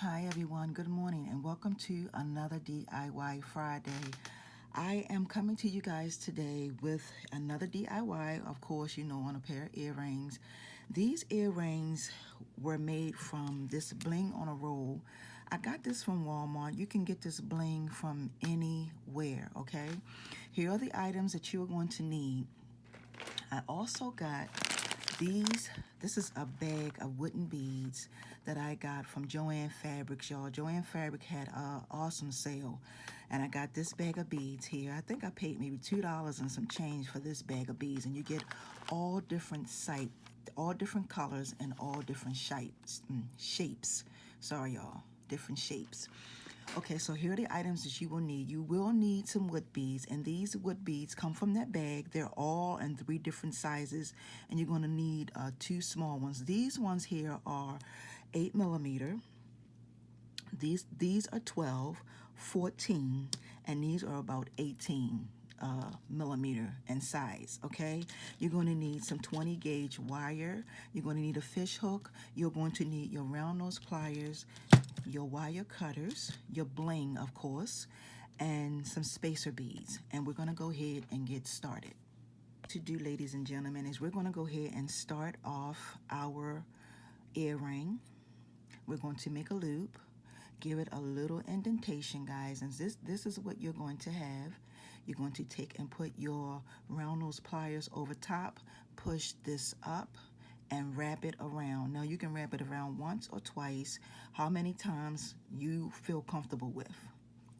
Hi everyone, good morning and welcome to another DIY Friday. I am coming to you guys today with another DIY, of course, on a pair of earrings. These earrings were made from this bling on a roll. I got this from Walmart. You can get this bling from anywhere, okay? Here are the items that you are going to need. I also got these. This is a bag of wooden beads that I got from Joann Fabrics, y'all. Joann Fabric had an awesome sale, and I got this bag of beads here. I think I paid maybe $2 and some change for this bag of beads, and you get all different all different colors and all different shapes. Sorry, y'all, different shapes. Okay, so here are the items that you will need. You will need some wood beads, and these wood beads come from that bag. They're all in 3 different sizes, and you're going to need 2 small ones. These ones here are 8mm. These are 12, 14, and these are about 18 millimeter in size. Okay, you're going to need some 20 gauge wire. You're going to need a fish hook. You're going to need your round nose pliers, your wire cutters, your bling, of course, and some spacer beads. And we're going to go ahead and get started. To do, ladies and gentlemen, is we're going to go ahead and start off our earring. We're going to make a loop, give it a little indentation, guys, and this is what you're going to have. You're going to take and put your round nose pliers over top, push this up, and wrap it around. Now you can wrap it around once or twice, how many times you feel comfortable with.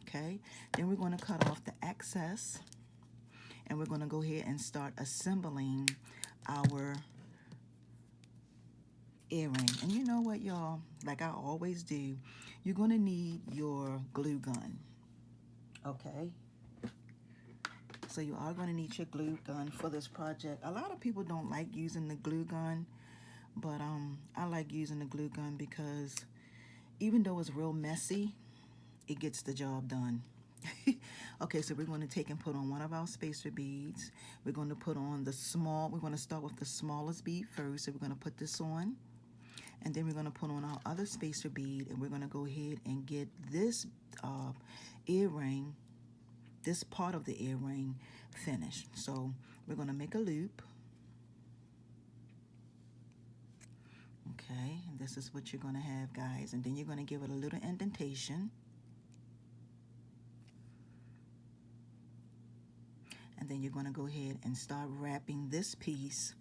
Okay, then we're going to cut off the excess, and we're going to go ahead and start assembling our earring. And you know what, y'all, like I always do, you're going to need your glue gun. Okay, so you are going to need your glue gun for this project. A lot of people don't like using the glue gun, but I like using the glue gun because even though it's real messy, it gets the job done. Okay, so we're going to take and put on one of our spacer beads. We're going to put on we're going to start with the smallest bead first. So we're going to put this on, and then we're going to put on our other spacer bead, and we're going to go ahead and get this earring, this part of the earring finished. So we're going to make a loop. Okay, and this is what you're going to have, guys, and then you're going to give it a little indentation. And then you're going to go ahead and start wrapping this piece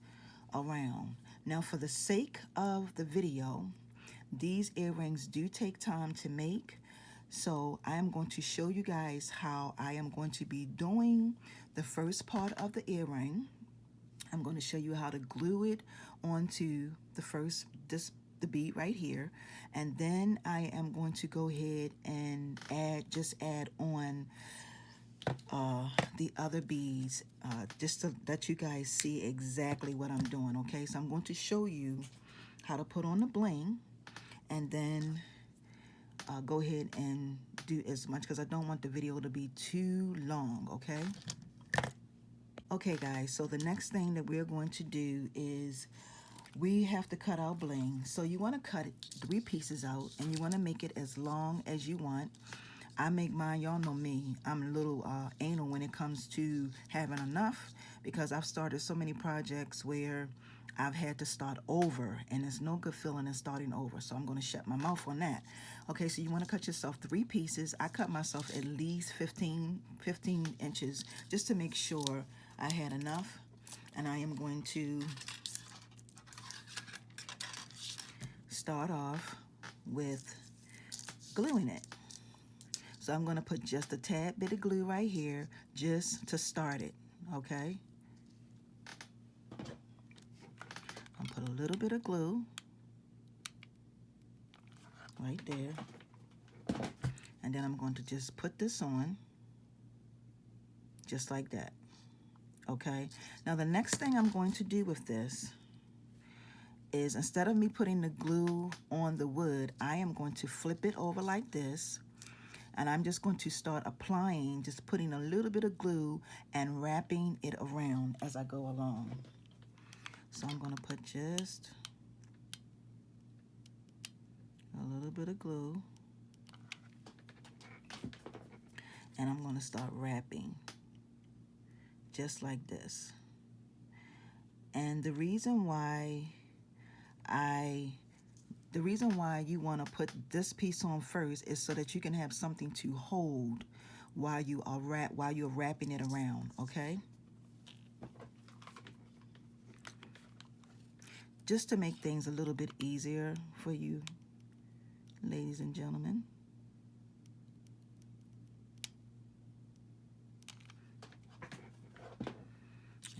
around. Now, for the sake of the video, these earrings do take time to make, so I am going to show you guys how I am going to be doing the first part of the earring. I'm going to show you how to glue it onto the bead right here, and then I am going to go ahead and add on the other beads, just to let you guys see exactly what I'm doing. Okay, so I'm going to show you how to put on the bling, and then go ahead and do as much, because I don't want the video to be too long. Okay guys, so the next thing that we're going to do is we have to cut our bling. So you want to cut it 3 pieces out, and you want to make it as long as you want. I make mine, y'all know me, I'm a little anal when it comes to having enough, because I've started so many projects where I've had to start over, and it's no good feeling in starting over, so I'm going to shut my mouth on that. Okay, so you want to cut yourself 3 pieces. I cut myself at least 15 inches just to make sure I had enough, and I am going to start off with gluing it. So I'm going to put just a tad bit of glue right here just to start it, okay? I'll put a little bit of glue right there. And then I'm going to just put this on just like that, okay? Now the next thing I'm going to do with this is, instead of me putting the glue on the wood, I am going to flip it over like this. And I'm just going to start applying, just putting a little bit of glue and wrapping it around as I go along. So I'm going to put just a little bit of glue And I'm going to start wrapping just like this. And the reason why you want to put this piece on first is so that you can have something to hold while you're wrapping it around, okay? Just to make things a little bit easier for you, ladies and gentlemen.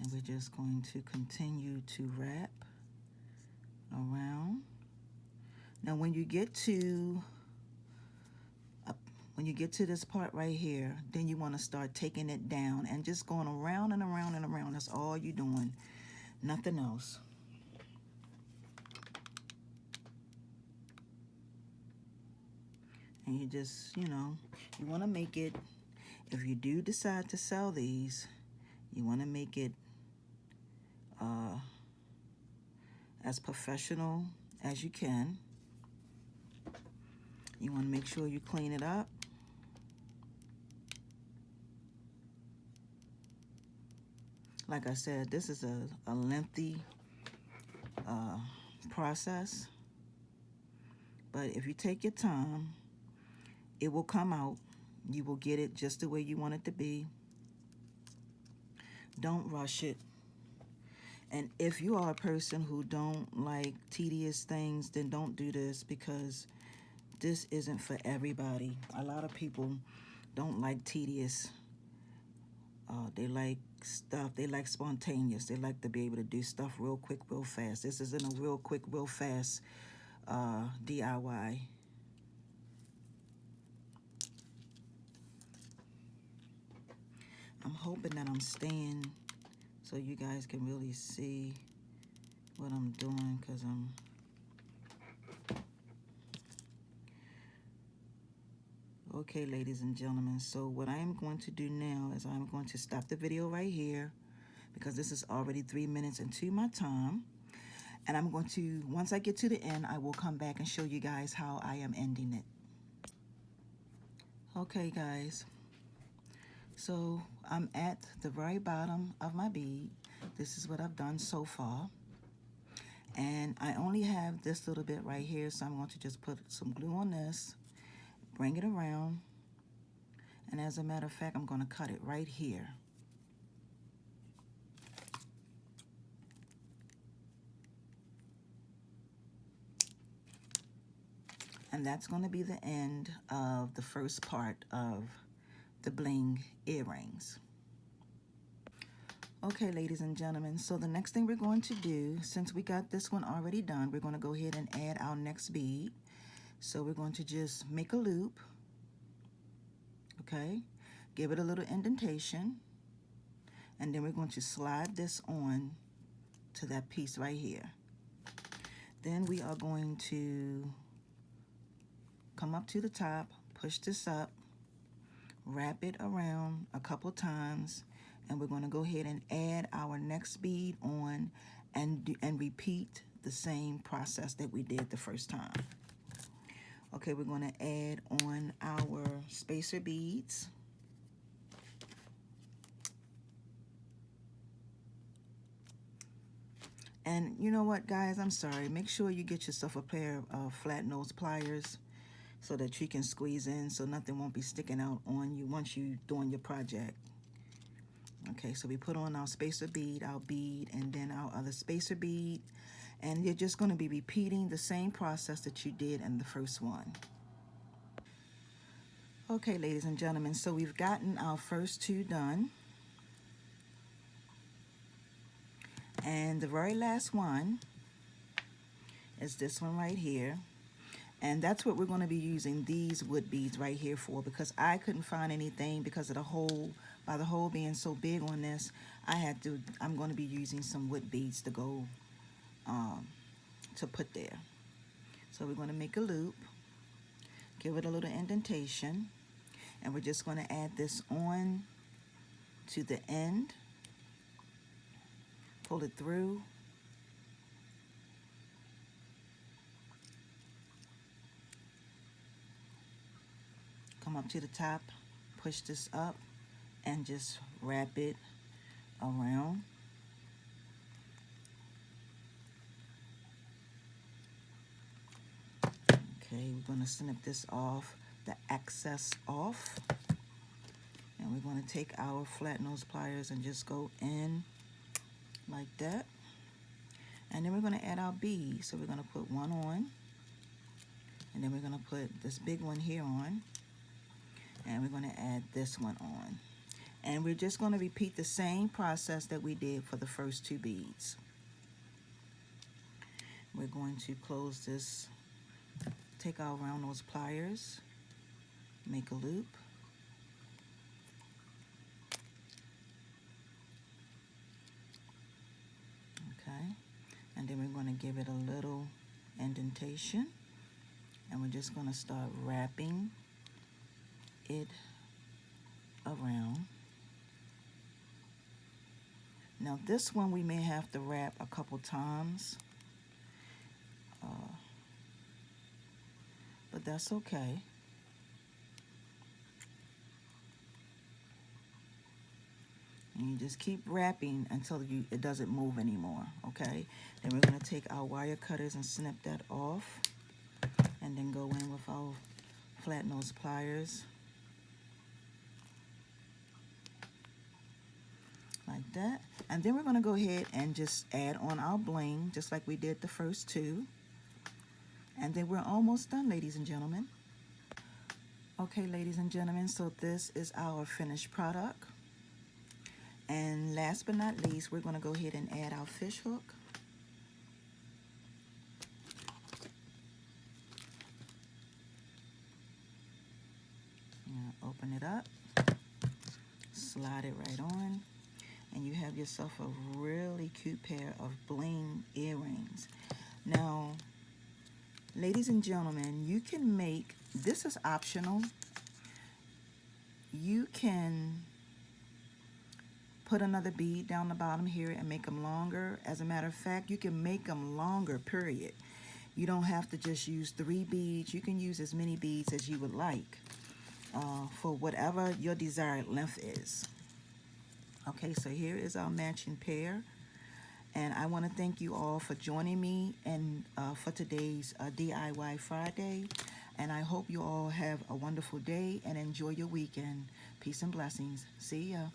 And we're just going to continue to wrap around. Now when you get to this part right here, then you want to start taking it down and just going around and around and around. That's all you're doing, nothing else. And you just, you want to make it, if you do decide to sell these, you want to make it as professional as you can. You want to make sure you clean it up. Like I said, this is a lengthy process, but if you take your time, it will come out. You will get it just the way you want it to be. Don't rush it. And if you are a person who don't like tedious things, then don't do this, because this isn't for everybody. A lot of people don't like tedious. They like stuff. They like spontaneous. They like to be able to do stuff real quick, real fast. This isn't a real quick, real fast DIY. I'm hoping that I'm staying so you guys can really see what I'm doing, because okay, ladies and gentlemen, so what I am going to do now is I'm going to stop the video right here, because this is already 3 minutes into my time. And I'm going to, once I get to the end, I will come back and show you guys how I am ending it. Okay, guys. So I'm at the very bottom of my bead. This is what I've done so far. And I only have this little bit right here, so I'm going to just put some glue on this, bring it around, and as a matter of fact, I'm going to cut it right here. And that's going to be the end of the first part of the bling earrings. Okay, ladies and gentlemen, so the next thing we're going to do, since we got this one already done, we're going to go ahead and add our next bead. So we're going to just make a loop, okay? Give it a little indentation, and then we're going to slide this on to that piece right here. Then we are going to come up to the top, push this up, wrap it around a couple times, and we're going to go ahead and add our next bead on and repeat the same process that we did the first time. Okay, we're going to add on our spacer beads. And you know what, guys, I'm sorry. Make sure you get yourself a pair of flat nose pliers so that you can squeeze in so nothing won't be sticking out on you once you're doing your project. Okay, so we put on our spacer bead, and then our other spacer bead. And you're just going to be repeating the same process that you did in the first one. Okay, ladies and gentlemen, so we've gotten our first two done. And the very last one is this one right here. And that's what we're going to be using these wood beads right here for, because I couldn't find anything because of the hole. By the hole being so big on this, I'm going to be using some wood beads to go to put there. So we're going to make a loop, give it a little indentation, and we're just going to add this on to the end, pull it through, come up to the top, push this up and just wrap it around. Okay, we're going to snip this off, the excess off. And we're going to take our flat nose pliers and just go in like that. And then we're going to add our beads. So we're going to put one on. And then we're going to put this big one here on. And we're going to add this one on. And we're just going to repeat the same process that we did for the first two beads. We're going to close this, take our round nose pliers, make a loop. Okay, and then we're going to give it a little indentation, and we're just going to start wrapping it around. Now this one we may have to wrap a couple times, but that's okay. And you just keep wrapping until it doesn't move anymore, okay? Then we're going to take our wire cutters and snip that off, and then go in with our flat nose pliers like that. And then we're going to go ahead and just add on our bling just like we did the first two. And then we're almost done, ladies and gentlemen. Okay, ladies and gentlemen, so this is our finished product. And last but not least, we're going to go ahead and add our fish hook. Open it up, slide it right on, and you have yourself a really cute pair of bling earrings. Now, ladies and gentlemen, you can make, this is optional. You can put another bead down the bottom here and make them longer. As a matter of fact, you can make them longer, period. You don't have to just use 3 beads. You can use as many beads as you would like for whatever your desired length is. Okay, so here is our matching pair. And I want to thank you all for joining me and for today's DIY Friday. And I hope you all have a wonderful day and enjoy your weekend. Peace and blessings. See ya.